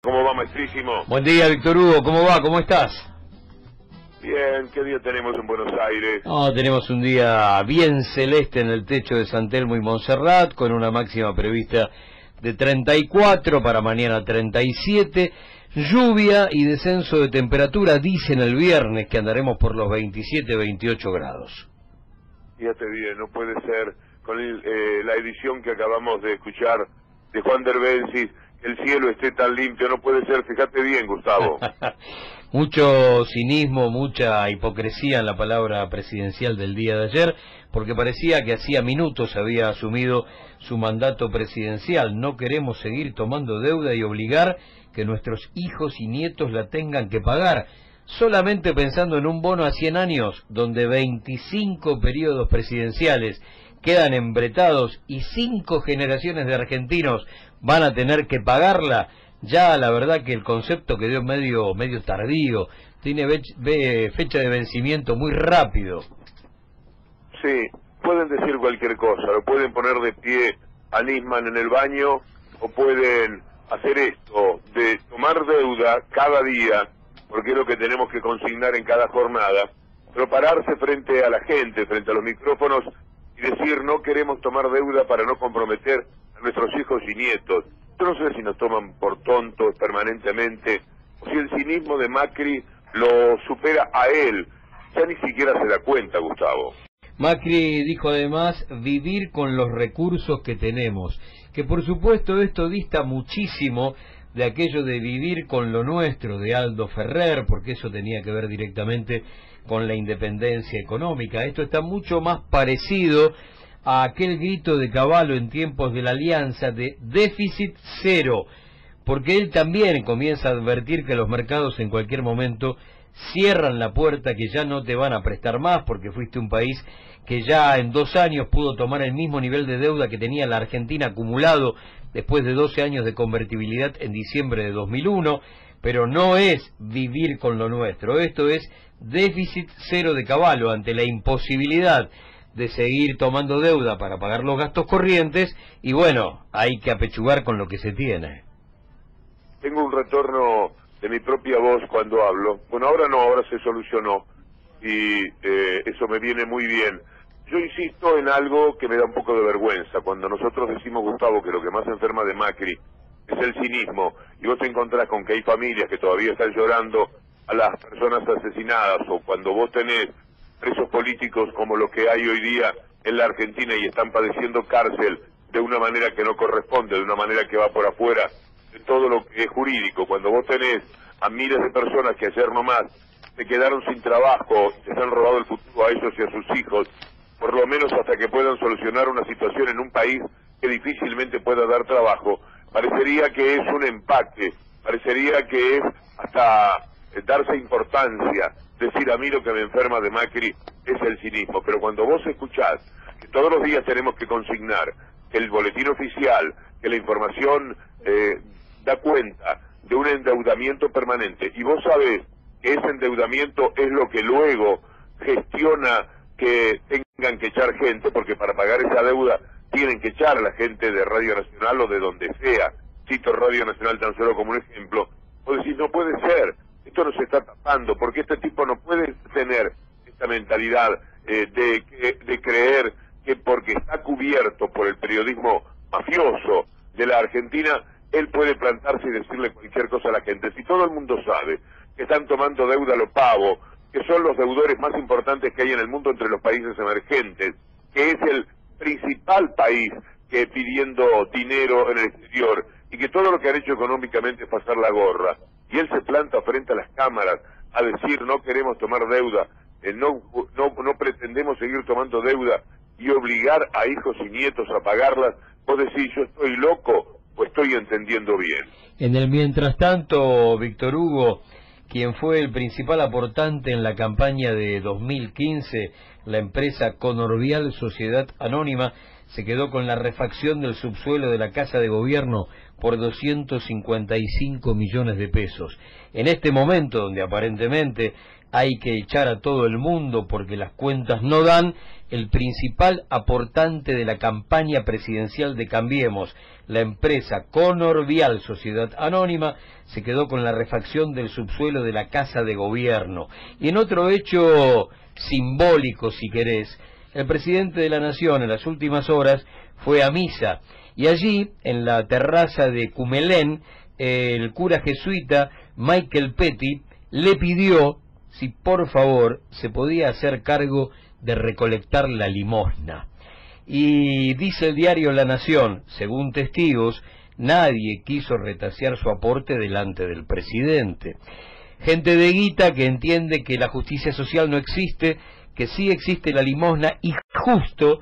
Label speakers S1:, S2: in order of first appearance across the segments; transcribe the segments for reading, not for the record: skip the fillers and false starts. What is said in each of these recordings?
S1: ¿Cómo va, maestrísimo?
S2: Buen día, Víctor Hugo. ¿Cómo va? ¿Cómo estás?
S1: Bien, ¿qué día tenemos en Buenos Aires?
S2: Tenemos un día bien celeste en el techo de San Telmo y Montserrat, con una máxima prevista de 34, para mañana 37, lluvia y descenso de temperatura, dicen el viernes que andaremos por los 27-28 grados.
S1: Fíjate bien, no puede ser, con la edición que acabamos de escuchar de Juan Derbencis, que el cielo esté tan limpio, no puede ser, fíjate bien, Gustavo.
S2: Mucho cinismo, mucha hipocresía en la palabra presidencial del día de ayer, porque parecía que hacía minutos había asumido su mandato presidencial. No queremos seguir tomando deuda y obligar que nuestros hijos y nietos la tengan que pagar, solamente pensando en un bono a 100 años, donde 25 periodos presidenciales quedan embretados y 5 generaciones de argentinos van a tener que pagarla. Ya la verdad que el concepto quedó medio tardío, tiene fecha de vencimiento muy rápido.
S1: Sí, pueden decir cualquier cosa, lo pueden poner de pie a Nisman en el baño, o pueden hacer esto, de tomar deuda cada día, porque es lo que tenemos que consignar en cada jornada, pero pararse frente a la gente, frente a los micrófonos, y decir no queremos tomar deuda para no comprometer a nuestros hijos y nietos. Yo no sé si nos toman por tontos permanentemente, o si el cinismo de Macri lo supera a él. Ya ni siquiera se da cuenta, Gustavo.
S2: Macri dijo además vivir con los recursos que tenemos, que por supuesto esto dista muchísimo de aquello de vivir con lo nuestro de Aldo Ferrer, porque eso tenía que ver directamente con la independencia económica. Esto está mucho más parecido a aquel grito de Cavallo en tiempos de la Alianza de déficit cero, porque él también comienza a advertir que los mercados en cualquier momento cierran la puerta, que ya no te van a prestar más, porque fuiste un país que ya en 2 años pudo tomar el mismo nivel de deuda que tenía la Argentina acumulado después de 12 años de convertibilidad en diciembre de 2001, pero no es vivir con lo nuestro, esto es déficit cero de Cavallo ante la imposibilidad de seguir tomando deuda para pagar los gastos corrientes, y bueno, hay que apechugar con lo que se tiene.
S1: Tengo un retorno de mi propia voz cuando hablo. Bueno, ahora no, ahora se solucionó, y eso me viene muy bien. Yo insisto en algo que me da un poco de vergüenza, cuando nosotros decimos, Gustavo, que lo que más enferma de Macri es el cinismo, y vos te encontrás con que hay familias que todavía están llorando a las personas asesinadas, o cuando vos tenés presos políticos como los que hay hoy día en la Argentina y están padeciendo cárcel de una manera que no corresponde, de una manera que va por afuera de todo lo que es jurídico, cuando vos tenés a miles de personas que ayer nomás se quedaron sin trabajo, se han robado el futuro a ellos y a sus hijos, por lo menos hasta que puedan solucionar una situación en un país que difícilmente pueda dar trabajo, parecería que es un empaque, parecería que es hasta darse importancia, decir a mí lo que me enferma de Macri es el cinismo. Pero cuando vos escuchás que todos los días tenemos que consignar que el boletín oficial, que la información da cuenta de un endeudamiento permanente, y vos sabés que ese endeudamiento es lo que luego gestiona que tengan que echar gente, porque para pagar esa deuda tienen que echar a la gente de Radio Nacional o de donde sea, cito Radio Nacional tan solo como un ejemplo, vos decís, no puede ser, esto no se está tapando, porque este tipo no puede tener esta mentalidad de creer que porque está cubierto por el periodismo mafioso de la Argentina, él puede plantarse y decirle cualquier cosa a la gente. Si todo el mundo sabe que están tomando deuda a lo pavo, que son los deudores más importantes que hay en el mundo entre los países emergentes, que es el principal país que pidiendo dinero en el exterior, y que todo lo que han hecho económicamente es pasar la gorra, y él se planta frente a las cámaras a decir no queremos tomar deuda, no pretendemos seguir tomando deuda y obligar a hijos y nietos a pagarlas, vos decís, yo estoy loco o estoy entendiendo bien.
S2: En el mientras tanto, Víctor Hugo, quien fue el principal aportante en la campaña de 2015, la empresa Conorvial Sociedad Anónima, se quedó con la refacción del subsuelo de la Casa de Gobierno por 255 millones de pesos. En este momento, donde aparentemente hay que echar a todo el mundo porque las cuentas no dan, el principal aportante de la campaña presidencial de Cambiemos, la empresa Conor Vial Sociedad Anónima, se quedó con la refacción del subsuelo de la Casa de Gobierno. Y en otro hecho simbólico, si querés, el presidente de la Nación en las últimas horas fue a misa, y allí, en la terraza de Cumelén, el cura jesuita Michael Petty le pidió si por favor se podía hacer cargo de recolectar la limosna. Y dice el diario La Nación, según testigos, nadie quiso retasear su aporte delante del presidente. Gente de guita que entiende que la justicia social no existe, que sí existe la limosna, y justo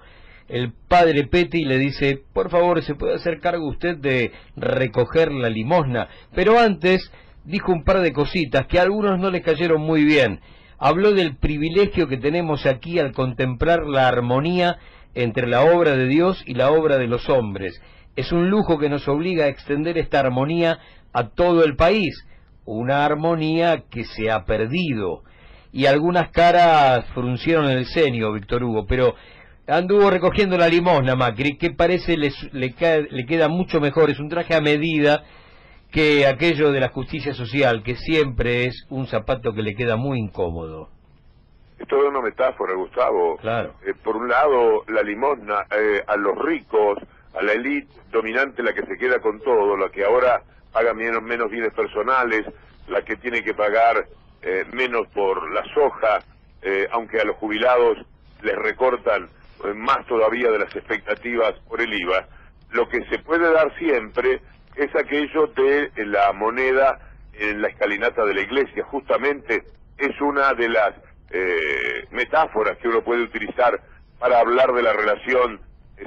S2: el padre Petty le dice, por favor, ¿se puede hacer cargo usted de recoger la limosna? Pero antes dijo un par de cositas que a algunos no les cayeron muy bien. Habló del privilegio que tenemos aquí al contemplar la armonía entre la obra de Dios y la obra de los hombres. Es un lujo que nos obliga a extender esta armonía a todo el país, una armonía que se ha perdido. Y algunas caras fruncieron el ceño, Víctor Hugo, pero anduvo recogiendo la limosna Macri, que parece le queda mucho mejor, es un traje a medida que aquello de la justicia social, que siempre es un zapato que le queda muy incómodo.
S1: Es toda una metáfora, Gustavo.
S2: Claro.
S1: Por un lado, la limosna a los ricos, a la élite dominante, la que se queda con todo, la que ahora paga menos bienes personales, la que tiene que pagar menos por la soja, aunque a los jubilados les recortan más todavía de las expectativas por el IVA. Lo que se puede dar siempre es aquello de la moneda en la escalinata de la iglesia. Justamente es una de las metáforas que uno puede utilizar para hablar de la relación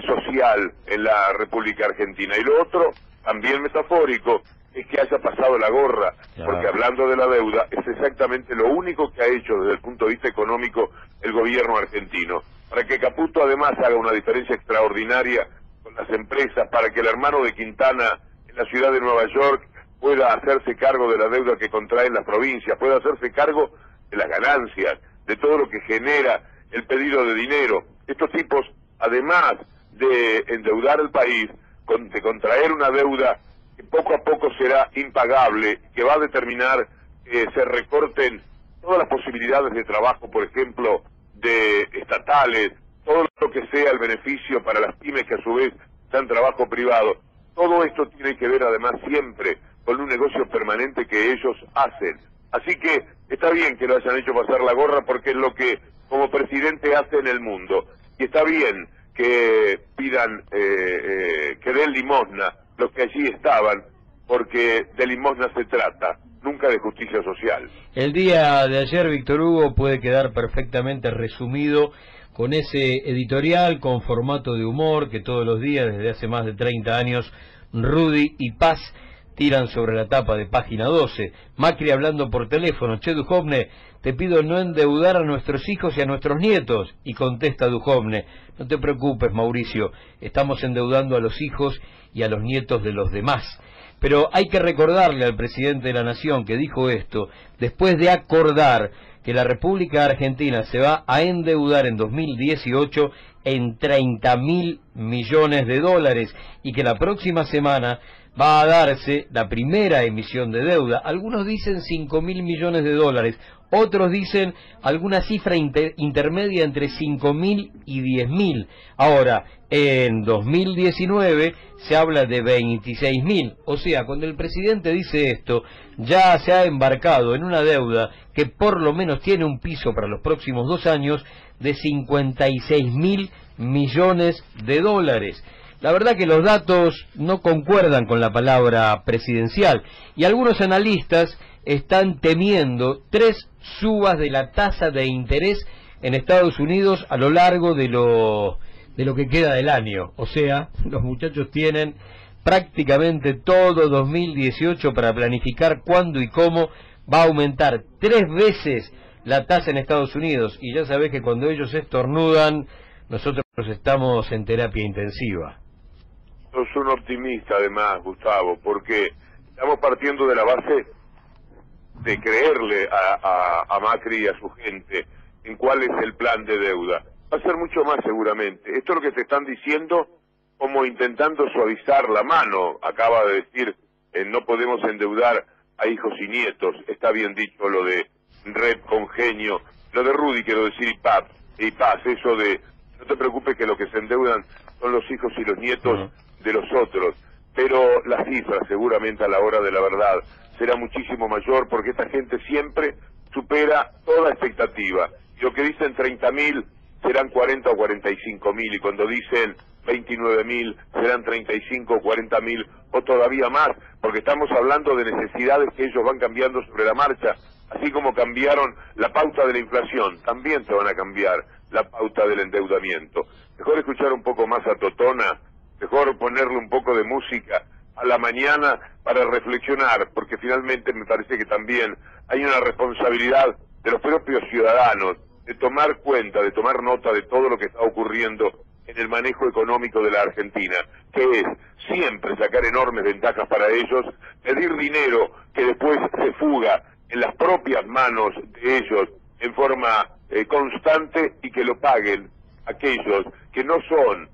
S1: social en la República Argentina. Y lo otro, también metafórico, es que haya pasado la gorra, porque hablando de la deuda, es exactamente lo único que ha hecho desde el punto de vista económico el gobierno argentino. Para que Caputo además haga una diferencia extraordinaria con las empresas, para que el hermano de Quintana en la ciudad de Nueva York pueda hacerse cargo de la deuda que contraen las provincias, pueda hacerse cargo de las ganancias, de todo lo que genera el pedido de dinero. Estos tipos, además de endeudar el país, de contraer una deuda que poco a poco será impagable, que va a determinar que se recorten todas las posibilidades de trabajo, por ejemplo, de estatales, todo lo que sea el beneficio para las pymes que a su vez dan trabajo privado. Todo esto tiene que ver además siempre con un negocio permanente que ellos hacen. Así que está bien que lo hayan hecho pasar la gorra porque es lo que como presidente hace en el mundo. Y está bien que pidan, que den limosna los que allí estaban, porque de limosna se trata, nunca de justicia social.
S2: El día de ayer, Víctor Hugo, puede quedar perfectamente resumido con ese editorial con formato de humor que todos los días, desde hace más de 30 años, Rudy y Paz tiran sobre la tapa de Página 12. Macri hablando por teléfono: che, Duhovne, te pido no endeudar a nuestros hijos y a nuestros nietos. Y contesta Duhovne: no te preocupes, Mauricio, estamos endeudando a los hijos y a los nietos de los demás. Pero hay que recordarle al presidente de la Nación que dijo esto después de acordar que la República Argentina se va a endeudar en 2018 en 30.000 millones de dólares y que la próxima semana va a darse la primera emisión de deuda. Algunos dicen 5.000 millones de dólares, otros dicen alguna cifra intermedia entre 5.000 y 10.000. Ahora, en 2019 se habla de 26.000. O sea, cuando el presidente dice esto, ya se ha embarcado en una deuda que por lo menos tiene un piso para los próximos 2 años de 56.000 millones de dólares. La verdad que los datos no concuerdan con la palabra presidencial y algunos analistas están temiendo 3 subas de la tasa de interés en Estados Unidos a lo largo de lo que queda del año. O sea, los muchachos tienen prácticamente todo 2018 para planificar cuándo y cómo va a aumentar 3 veces la tasa en Estados Unidos. Y ya sabés que cuando ellos estornudan, nosotros estamos en terapia intensiva.
S1: Sos un optimista además, Gustavo, porque estamos partiendo de la base de creerle a Macri y a su gente en cuál es el plan de deuda. Va a ser mucho más seguramente. Esto es lo que te están diciendo, como intentando suavizar la mano. Acaba de decir, no podemos endeudar a hijos y nietos. Está bien dicho lo de Red con genio. Lo de Rudy, quiero decir, y paz, eso de no te preocupes que lo que se endeudan son los hijos y los nietos de los otros. Pero la cifra seguramente a la hora de la verdad será muchísimo mayor, porque esta gente siempre supera toda expectativa. Y lo que dicen 30.000 serán 40 o 45.000, y cuando dicen 29.000 serán 35 o 40.000 o todavía más, porque estamos hablando de necesidades que ellos van cambiando sobre la marcha, así como cambiaron la pauta de la inflación, también se van a cambiar la pauta del endeudamiento. Mejor escuchar un poco más a Totona, mejor ponerle un poco de música a la mañana para reflexionar, porque finalmente me parece que también hay una responsabilidad de los propios ciudadanos de tomar cuenta, de tomar nota de todo lo que está ocurriendo en el manejo económico de la Argentina, que es siempre sacar enormes ventajas para ellos, pedir dinero que después se fuga en las propias manos de ellos en forma constante, y que lo paguen aquellos que no son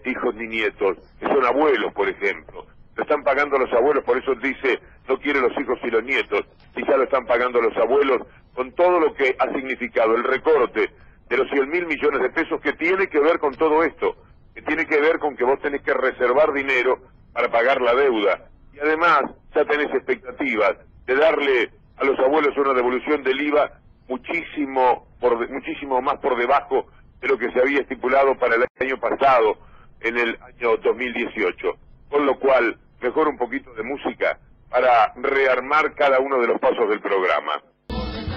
S1: hijos ni nietos, que son abuelos, por ejemplo. Lo están pagando los abuelos, por eso dice, no quiere los hijos y los nietos, y ya lo están pagando los abuelos, con todo lo que ha significado el recorte de los 100.000 millones de pesos, que tiene que ver con todo esto, que tiene que ver con que vos tenés que reservar dinero para pagar la deuda, y además ya tenés expectativas de darle a los abuelos una devolución del IVA muchísimo más por debajo de lo que se había estipulado para el año pasado, en el año 2018, con lo cual mejor un poquito de música para rearmar cada uno de los pasos del programa.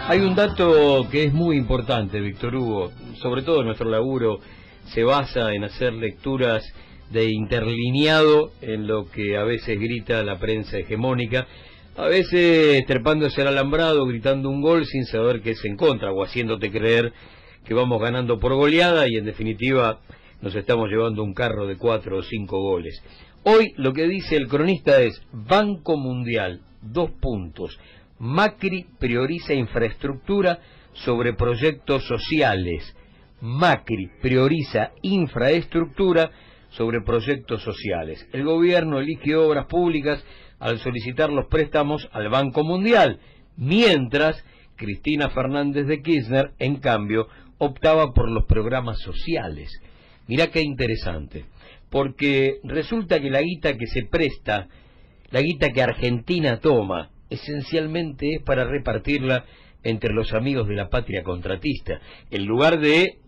S2: Hay un dato que es muy importante, Víctor Hugo, sobre todo nuestro laburo se basa en hacer lecturas de interlineado en lo que a veces grita la prensa hegemónica, a veces trepándose al alambrado, gritando un gol sin saber que es en contra, o haciéndote creer que vamos ganando por goleada y en definitiva nos estamos llevando un carro de 4 o 5 goles. Hoy lo que dice el cronista es: Banco Mundial, : Macri prioriza infraestructura sobre proyectos sociales. Macri prioriza infraestructura sobre proyectos sociales. El gobierno elige obras públicas al solicitar los préstamos al Banco Mundial, mientras Cristina Fernández de Kirchner, en cambio, optaba por los programas sociales. Mirá qué interesante, porque resulta que la guita que se presta, la guita que Argentina toma, esencialmente es para repartirla entre los amigos de la patria contratista, en lugar de,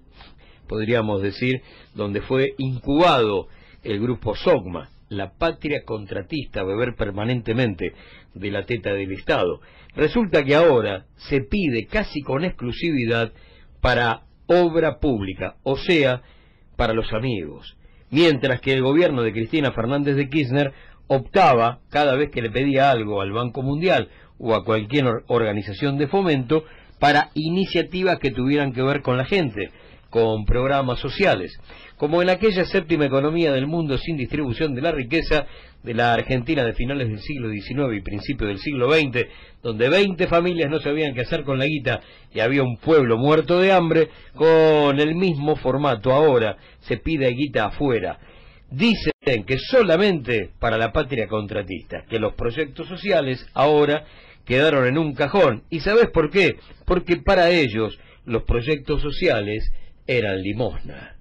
S2: podríamos decir, donde fue incubado el grupo SOGMA, la patria contratista, beber permanentemente de la teta del Estado. Resulta que ahora se pide casi con exclusividad para obra pública, o sea, para los amigos, mientras que el gobierno de Cristina Fernández de Kirchner optaba, cada vez que le pedía algo al Banco Mundial o a cualquier organización de fomento, para iniciativas que tuvieran que ver con la gente, con programas sociales, como en aquella séptima economía del mundo sin distribución de la riqueza de la Argentina de finales del siglo XIX y principios del siglo XX, donde 20 familias no sabían qué hacer con la guita y había un pueblo muerto de hambre. Con el mismo formato ahora se pide guita afuera. Dicen que solamente para la patria contratista, que los proyectos sociales ahora quedaron en un cajón. ¿Y sabés por qué? Porque para ellos los proyectos sociales eran limosna.